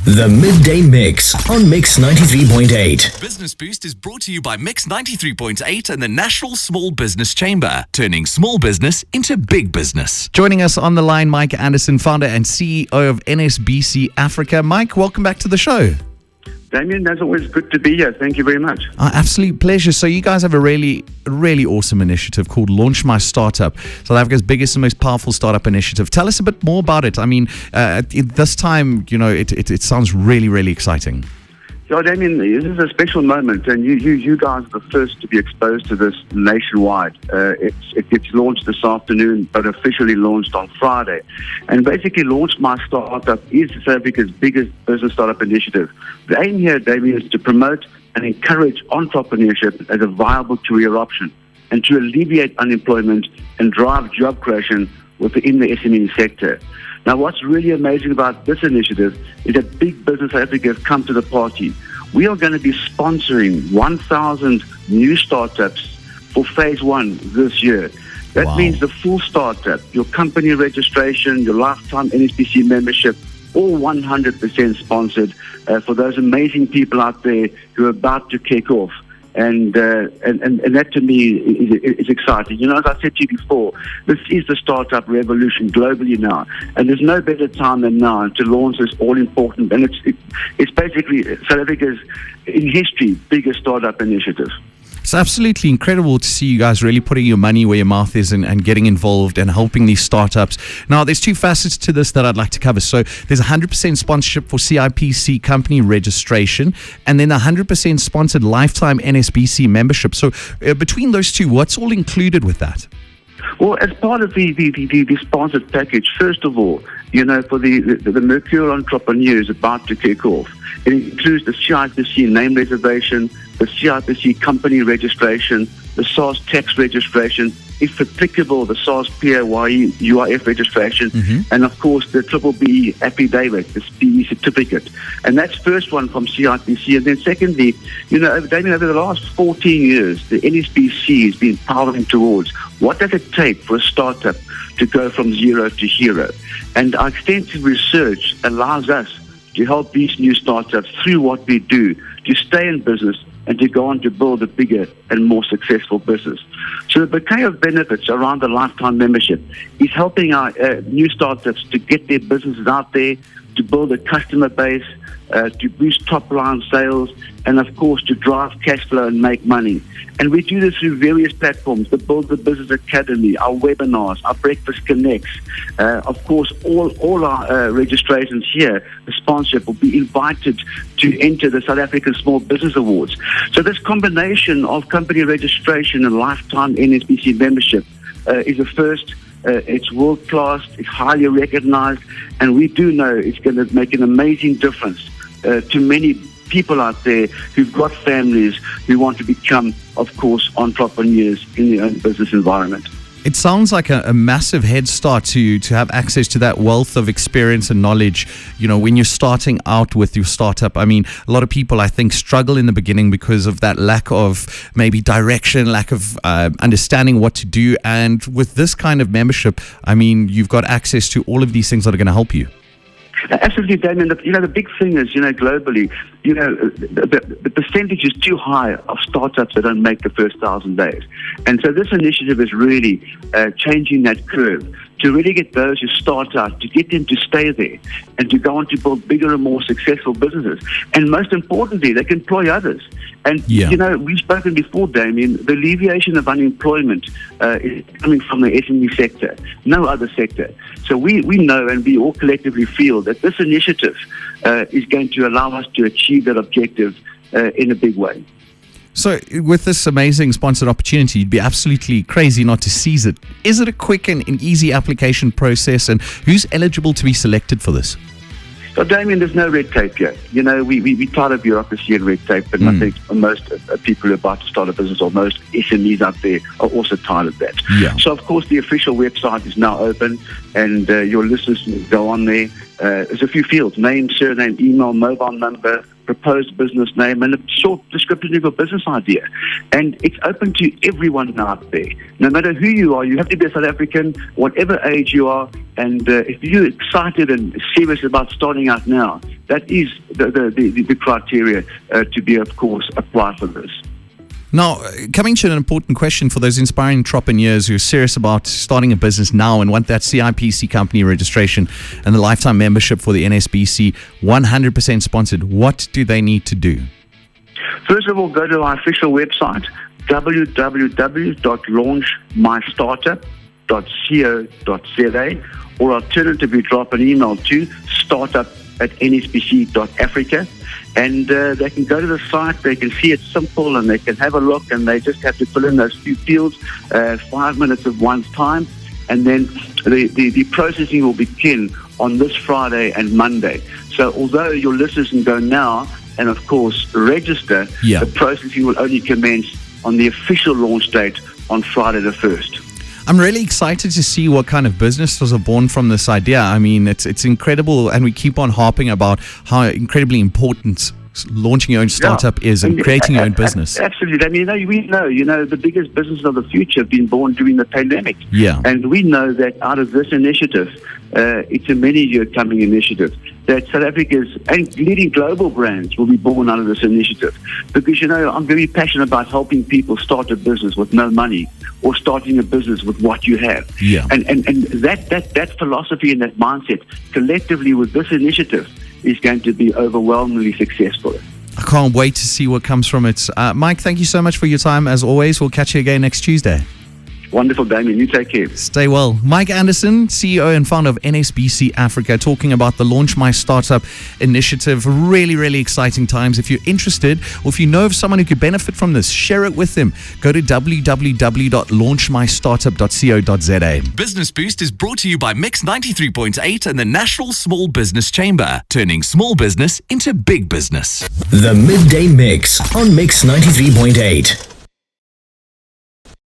The Midday Mix on Mix 93.8. Business Boost is brought to you by Mix 93.8 and the National Small Business Chamber, turning small business into big business. Joining us on the line, Mike Anderson, founder and CEO of NSBC Africa. Mike, welcome back to the show. Damian, that's always good to be here. Thank you very much. Absolute pleasure. So you guys have a really awesome initiative called Launch My Startup, South Africa's biggest and most powerful startup initiative. Tell us a bit more about it. I mean, this time, it sounds really exciting. So, Damian, this is a special moment, and you guys are the first to be exposed to this nationwide. It gets launched this afternoon, but officially launched on Friday. And basically, Launch My Startup is South Africa's biggest business startup initiative. The aim here, Damian, is to promote and encourage entrepreneurship as a viable career option, and to alleviate unemployment and drive job creation within the SMME sector. Now, what's really amazing about this initiative is that big business South Africa has come to the party. We are going to be sponsoring 1,000 new startups for phase one this year. That means the full startup, your company registration, your lifetime NSBC membership, all 100% sponsored for those amazing people out there who are about to kick off. And that to me is exciting. As I said to you before, this is the startup revolution globally now, and there's no better time than now to launch this all-important, and it's basically South Africa's, in history, biggest startup initiative. It's absolutely incredible to see you guys really putting your money where your mouth is and getting involved and helping these startups. Now, there's two facets to this that I'd like to cover. So there's 100% sponsorship for CIPC company registration, and then 100% sponsored lifetime NSBC membership. So between those two, what's all included with that? Well, as part of the sponsored package, first of all, for the Mercurial entrepreneurs about to kick off, it includes the CIPC name reservation, the CIPC company registration, the SARS tax registration, if applicable, the SARS PAYE UIF registration, and of course the BBBE affidavit, the SPE certificate. And that's first one from CIPC. And then secondly, Damian, over the last 14 years, the NSBC has been powering towards what does it take for a startup to go from zero to hero. And our extensive research allows us to help these new startups through what we do, to stay in business and to go on to build a bigger and more successful business. So the bouquet of benefits around the lifetime membership is helping our new startups to get their businesses out there, to build a customer base, to boost top-line sales, and of course to drive cash flow and make money. And we do this through various platforms, the Build the Business Academy, our webinars, our Breakfast Connects. Of course, all our registrations here, the sponsorship, will be invited to enter the South African Small Business Awards. So this combination of company registration and lifetime NSBC membership is a first. It's world-class, it's highly recognized, and we do know it's going to make an amazing difference to many people out there who've got families who want to become, of course, entrepreneurs in their own business environment. It sounds like a massive head start to have access to that wealth of experience and knowledge, when you're starting out with your startup. I mean, a lot of people, I think, struggle in the beginning because of that lack of maybe direction, lack of understanding what to do. And with this kind of membership, I mean, you've got access to all of these things that are going to help you. Absolutely, Damian. The big thing is, globally, the percentage is too high of startups that don't make the first 1,000 days. And so this initiative is really changing that curve to really get those who start out, to get them to stay there and to go on to build bigger and more successful businesses. And most importantly, they can employ others. And, we've spoken before, Damian, the alleviation of unemployment is coming from the SME sector, no other sector. So we know, and we all collectively feel, that this initiative is going to allow us to achieve that objective in a big way. So with this amazing sponsored opportunity, you'd be absolutely crazy not to seize it. Is it a quick and easy application process, and who's eligible to be selected for this? So, Damian, there's no red tape here. We tired of bureaucracy and red tape, and I think most people who are about to start a business, or most SMEs out there, are also tired of that. Yeah. So, of course, the official website is now open, and your listeners can go on there. There's a few fields: name, surname, email, mobile number, proposed business name and a short description of your business idea. And it's open to everyone out there. No matter who you are, you have to be a South African, whatever age you are. And if you're excited and serious about starting out now, that is the criteria to be, of course, apply for this. Now, coming to an important question for those inspiring entrepreneurs who are serious about starting a business now and want that CIPC company registration and the lifetime membership for the NSBC 100% sponsored, what do they need to do? First of all, go to our official website, www.launchmystartup.co.za, or alternatively drop an email to startup@nsbc.africa. And they can go to the site, they can see it's simple, and they can have a look, and they just have to fill in those few fields, 5 minutes of one's time, and then the processing will begin on this Friday and Monday. So although your listeners can go now and, of course, register, the processing will only commence on the official launch date on Friday the 1st. I'm really excited to see what kind of businesses are born from this idea. I mean, it's incredible, and we keep on harping about how incredibly important launching your own startup is and creating your own business. Absolutely. I mean, we know, the biggest businesses of the future have been born during the pandemic. Yeah. And we know that out of this initiative, it's a many-year coming initiative, that South Africa's and leading global brands will be born out of this initiative. Because, I'm very passionate about helping people start a business with no money or starting a business with what you have. Yeah. And that philosophy and that mindset, collectively with this initiative, is going to be overwhelmingly successful. I can't wait to see what comes from it. Mike, thank you so much for your time. As always, we'll catch you again next Tuesday. Wonderful, Damian. You take care. Stay well. Mike Anderson, CEO and founder of NSBC Africa, talking about the Launch My Startup initiative. Really, really exciting times. If you're interested, or if you know of someone who could benefit from this, share it with them. Go to www.launchmystartup.co.za. Business Boost is brought to you by Mix 93.8 and the National Small Business Chamber, turning small business into big business. The Midday Mix on Mix 93.8.